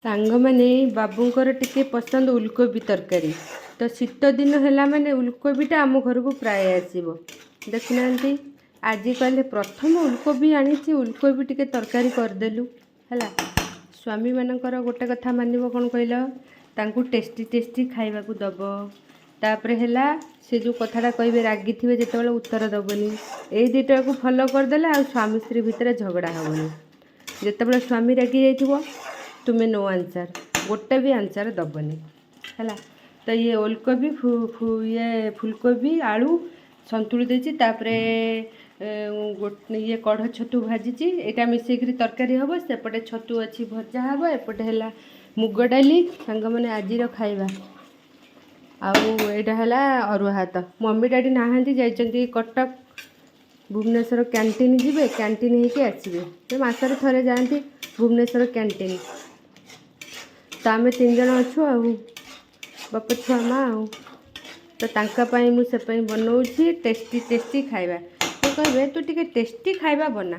सांग मैंने बाबूंकर टिके पसंद उलकोबी तरकारी तो शीत दिन है मैंने उलकोबीटा आम घर को प्राय आसो देखुना आज कहले प्रथम उलकोबी आनी उलकोबी टिके तरकारी करदेलु है स्वामी मानकर गोटे कथा मानव कौन कहल टेस्टी टेस्टी खाइबा को दब तापर है से जो कथाटा कहे रागी थे जो उत्तर दबनी ये दुटा को फॉलो करदे आ स्वामी स्त्री भितर झगड़ा हेनी जिते स्वामी रागी जाइए तुम्हें नो आंसर गोटे भी आंसर दबनी है तो ये ओलकोबी ये फुलकोबी आलू संतुली देती ये कढ़ छतु भाजी यहाँ मिसेक तरकारी हम सेपटे छतु अच्छी भजा हम एपटे है मुग डाली सांग मैंने आज खाइबा आईटा है अरुआ हाथ मम्मी डैडी नहांती जाइए कटक भुवनेश्वर कैंटीन जी कैंटीन होके आसवे मसरे थे जाती भुवनेश्वर कैंटीन तो आम 3 जन अच्छु बाप छुआ माँ तो मुझे बनाऊँ टेस्टी टेस्टी खाइबा तो कहे तू टे टेस्टी खाइबा बना।